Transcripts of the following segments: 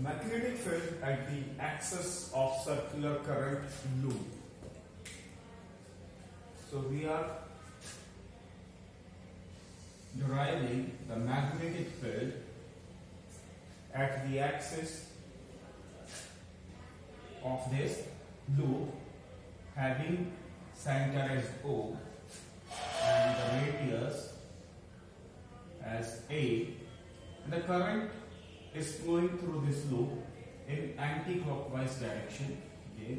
magnetic field at the axis of circular current loop. So we are deriving the magnetic field at the axis of this loop having center as O and the radius as A, and the current is flowing through this loop in anti-clockwise direction. Okay.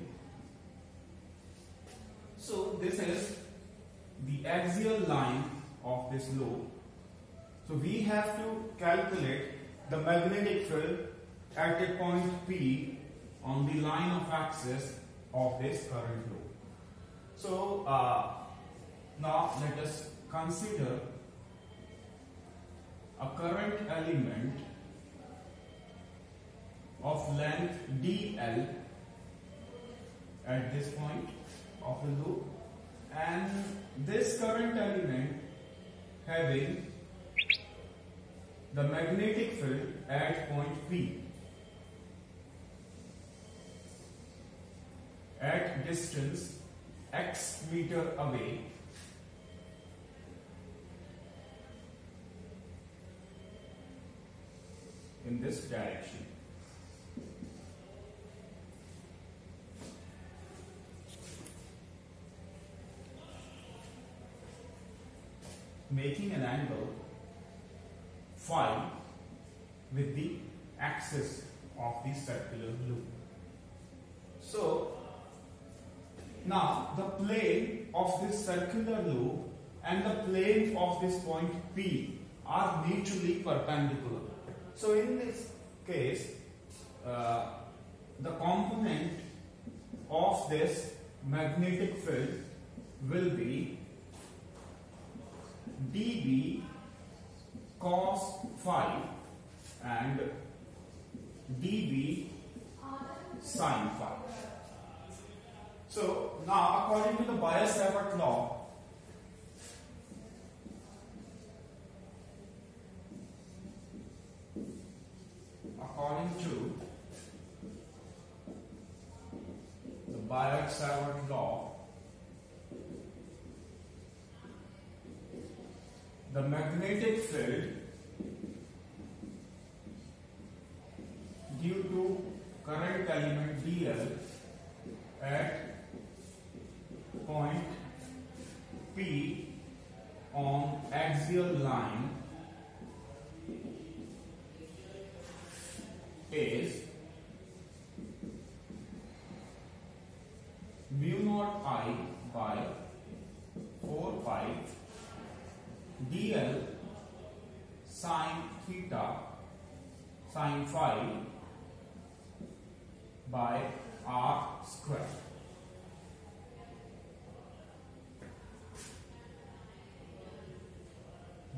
So this is the axial line of this loop. So we have to calculate the magnetic field at a point P on the line of axis of this current loop. So now let us consider a current element of length dl at this point of the loop, and this current element having the magnetic field at point P at distance x meter away, in this direction. Making an angle phi with the axis of the circular loop. So now the plane of this circular loop and the plane of this point P are mutually perpendicular. So in this case, the component of this magnetic field will be dB cos phi and dB sin phi. So now, according to the Biot-Savart law, the magnetic field due to current element dl at point P on axial line is mu naught I by 4 pi dl sin theta sin phi by r square.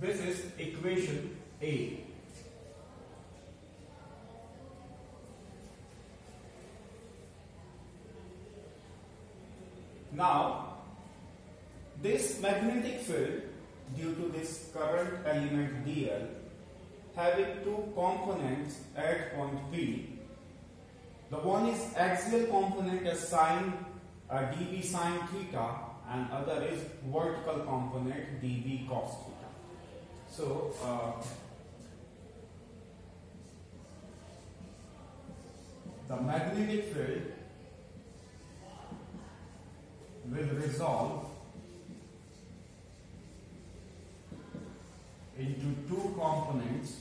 This is equation A. Now, this magnetic field due to this current element dl having two components at point P. The one is axial component as sin dB sin theta, and other is vertical component dB cos theta. So the magnetic field will resolve into two components,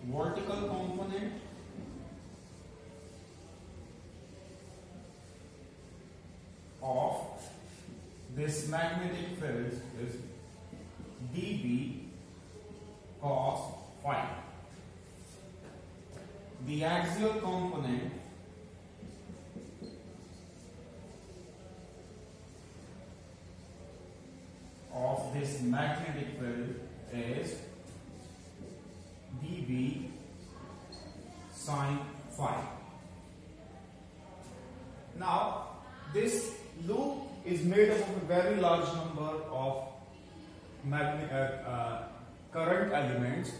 vertical component of this magnetic field is dB cos phi. The axial component of this magnetic field is dB sin phi. Now, this loop is made up of a very large number of current elements.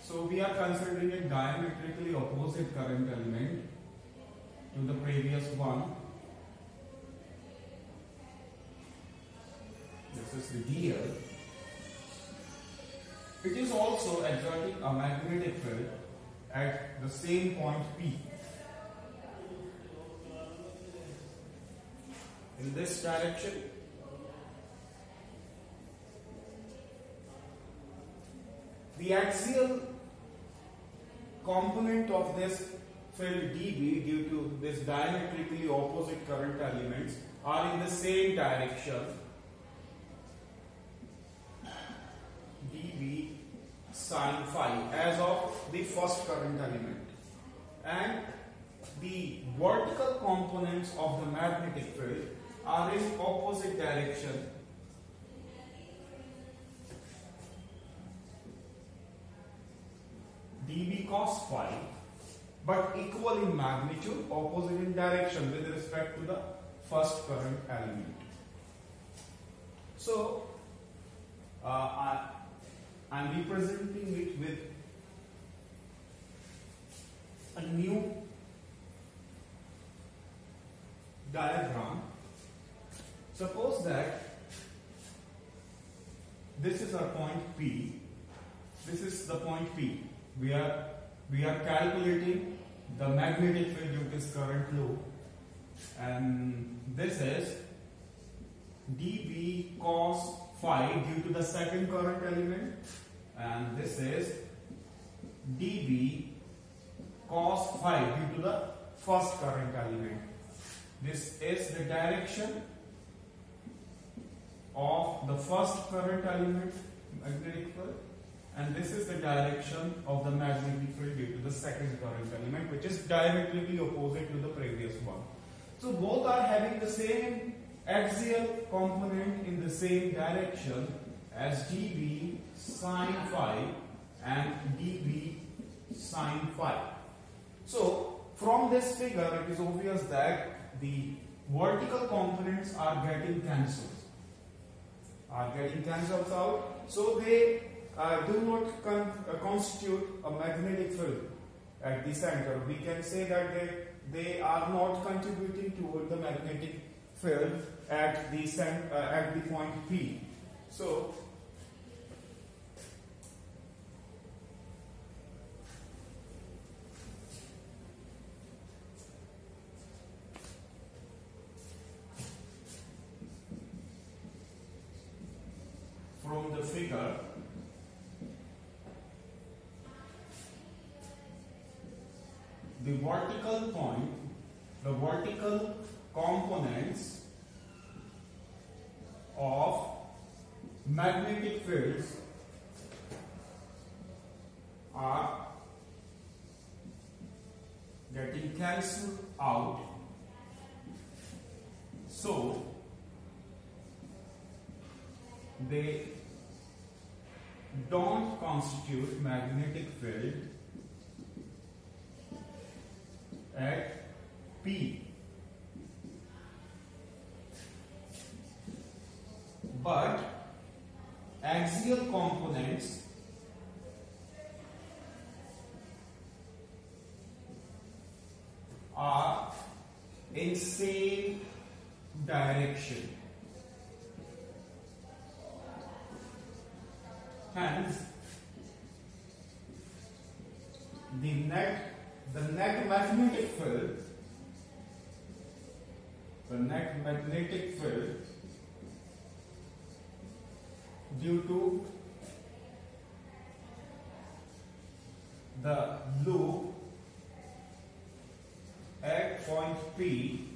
So we are considering a diametrically opposite current element to the previous one. This is the DL. It is also exerting a magnetic field at the same point P. In this direction, the axial component of this field dB due to this diametrically opposite current elements are in the same direction. dB sin phi as of the first current element, and the vertical components of the magnetic field are in opposite direction. dB cos phi, but equal in magnitude, opposite in direction with respect to the first current element. So I'm representing it with a new diagram. Suppose that this is our point P. This is the point P. We are calculating the magnetic field due to this current loop, and this is dB cos phi due to the second current element, and this is dB cos phi due to the first current element. This is the direction of the first current element magnetic field, and this is the direction of the magnetic field due to the second current element, which is diametrically opposite to the previous one. So both are having the same axial component in the same direction as dB sin phi and dB sin phi. So from this figure it is obvious that the vertical components are getting cancelled out, so they do not constitute a magnetic field at the center. We can say that they are not contributing toward the magnetic field at the point P. So from the figure, the vertical components of magnetic fields are getting cancelled out, so they don't constitute magnetic field at P, but axial components are in same direction. Hence, the net magnetic field due to the loop at point P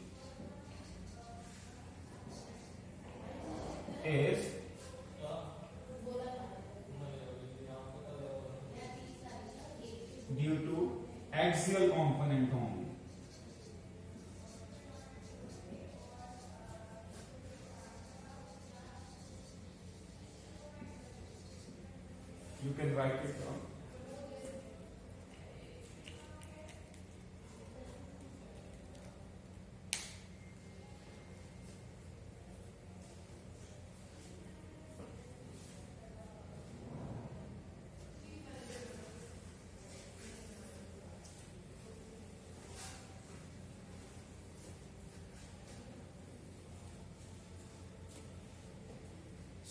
is due to axial component only. You can write it down.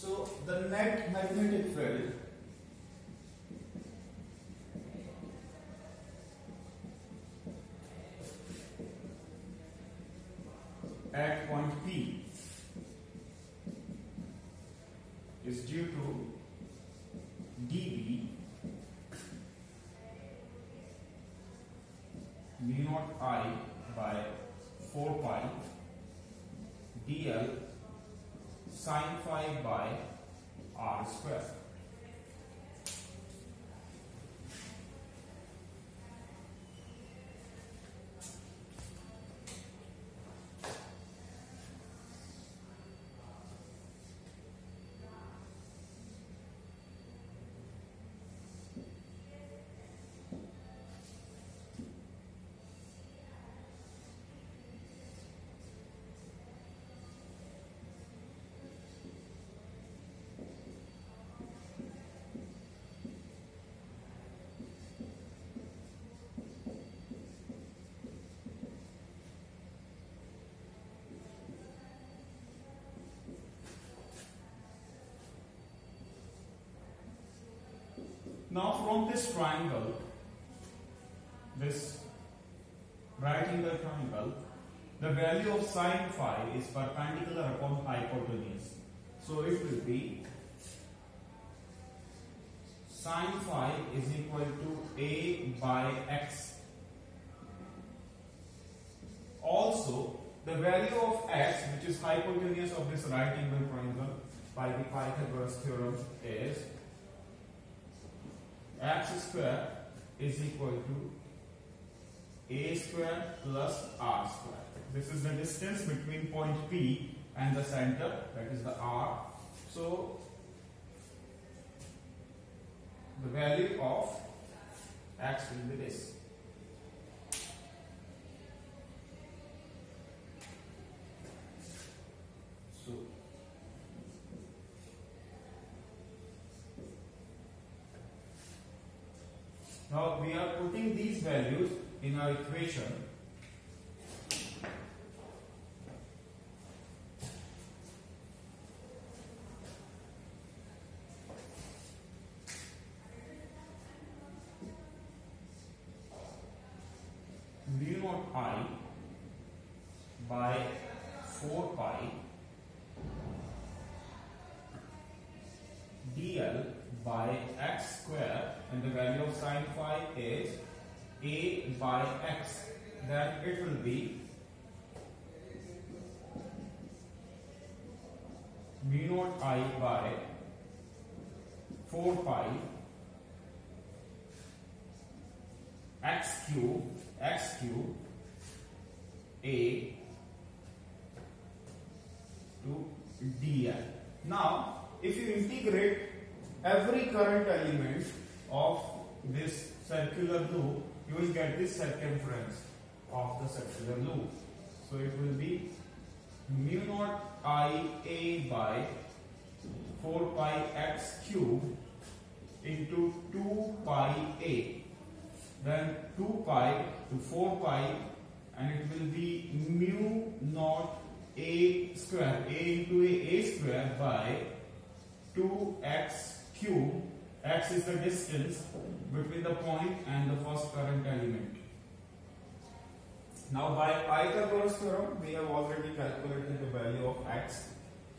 So the net magnetic field at point P is due to dB mu naught I by 4 pi dl sin phi by r square. Now from this triangle, this right angle triangle, the value of sin phi is perpendicular upon hypotenuse. So it will be sin phi is equal to A by x. Also, the value of x, which is hypotenuse of this right angle triangle by the Pythagoras theorem, is x square is equal to a square plus r square. This is the distance between point P and the center, that is the r. So the value of x will be this. So now we are putting these values in our equation. Mu naught I by 4 pi dl by x square, and the value of sin phi is a by x. Then it will be mu naught I by 4 pi x cube a to dl. Now if you integrate every current element of this circular loop, you will get this circumference of the circular loop. So it will be mu naught I a by 4 pi x cube into 2 pi a. Then 2 pi to 4 pi, and it will be mu naught a square, a into a square by 2x cube. X is the distance between the point and the first current element. Now by Pythagoras theorem, we have already calculated the value of x.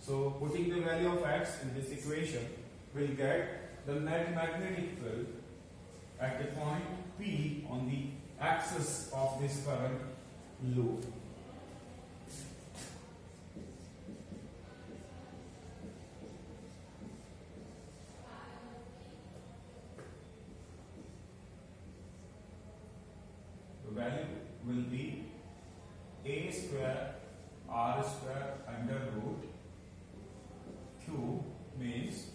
So putting the value of x in this equation, we'll get the net magnetic field at the point P on the axis of this current loop. The value will be a square r square under root q, means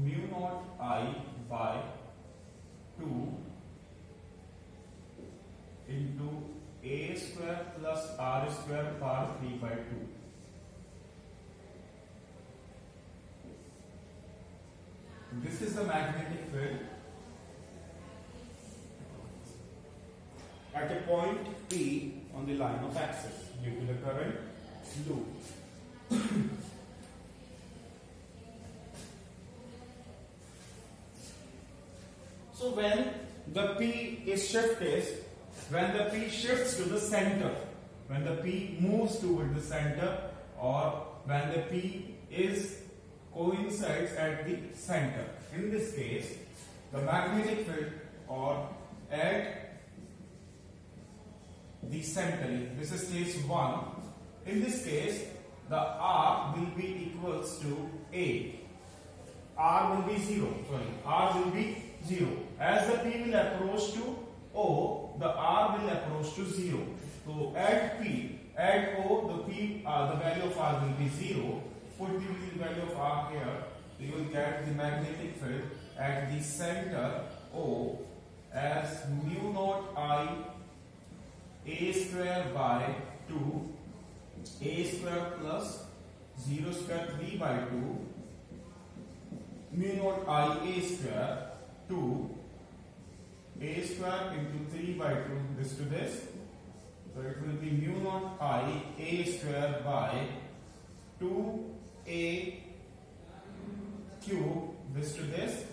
mu naught I by 2 into a square plus r square power 3 by 2. This is the magnetic field at a point P on the line of axis due to the current loop. when the P is shifted, when the P shifts to the center, when the P moves toward the center, or when the P is coincides at the center. In this case, the magnetic field or at the center, this is case 1. In this case, the R will be equals to A. R will be 0. R will be 0. As the P will approach to O, the R will approach to 0. So at P, at O, the value of R will be 0. Put the value of R here, you will get the magnetic field at the center O as mu naught I A square by 2 A square plus 0 square 3 by 2 mu naught I A square 2 A square into 3 by 2 this to this. So it will be mu naught I A square by 2A cube this to this.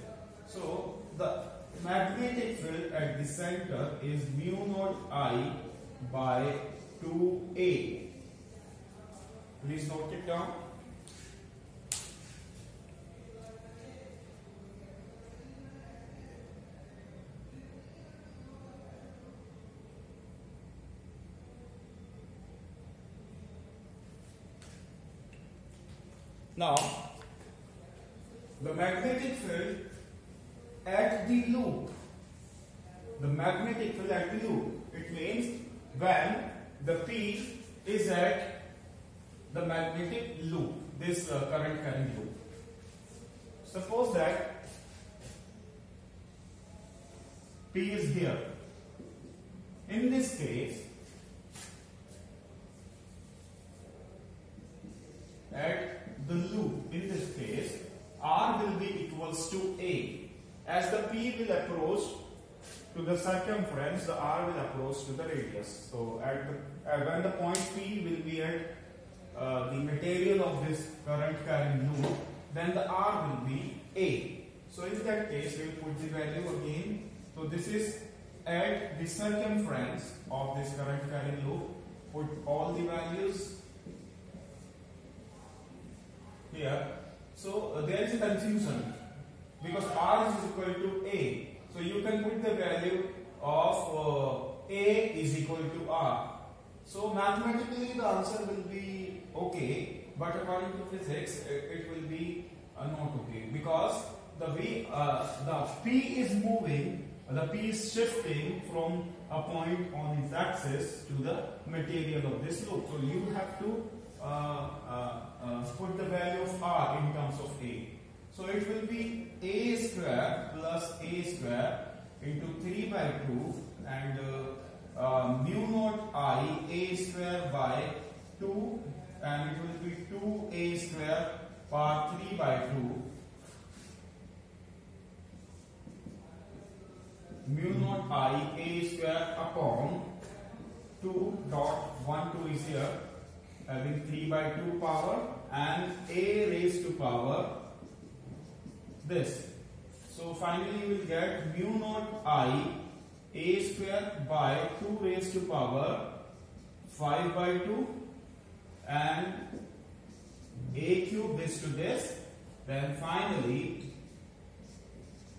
So the magnetic field at the center is mu naught I by 2A. Please note it down. Now, the magnetic field at the loop, the magnetic field at the loop, it means when the P is at the magnetic loop, this current carrying loop. Suppose that P is here. In this case, at the loop, in this case, R will be equals to A. As the P will approach to the circumference, the R will approach to the radius. So when the point P will be at the material of this current carrying loop, then the R will be A. So in that case, we will put the value again. So this is at the circumference of this current carrying loop. Put all the values here. So there is a confusion because R is equal to A. So you can put the value of A is equal to R. So mathematically the answer will be okay, but according to physics it will be not okay, because the P is moving, the P is shifting from a point on its axis to the material of this loop. So you have to put the value of R in terms of A. So it will be A square plus A square into 3 by 2 and mu naught I A square by 2, and it will be 2A square power 3 by 2 mu naught I A square upon 2 dot 1 2 is here, having 3 by 2 power and A raised to power this. So finally you will get mu naught I A square by 2 raised to power 5 by 2 and A cube this to this. Then finally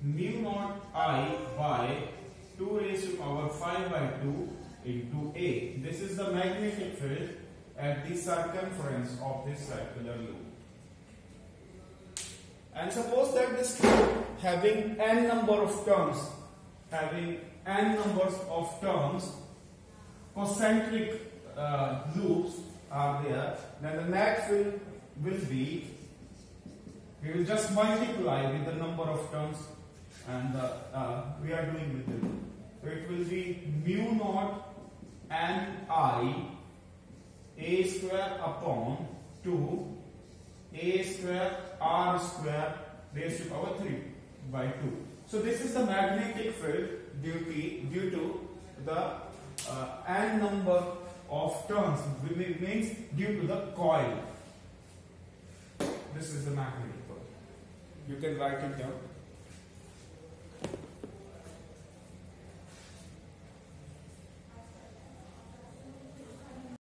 mu naught I by 2 raised to power 5 by 2 into A. This is the magnetic field at the circumference of this circular loop. And suppose that this loop having n number of terms, concentric loops are there, then the net field will be, we will just multiply with the number of terms, and we are doing with it. So it will be mu naught n I A square upon 2 A square R square raised to power 3 by 2. So this is the magnetic field due to the n number of turns, which means due to the coil. This is the magnetic field. You can write it down.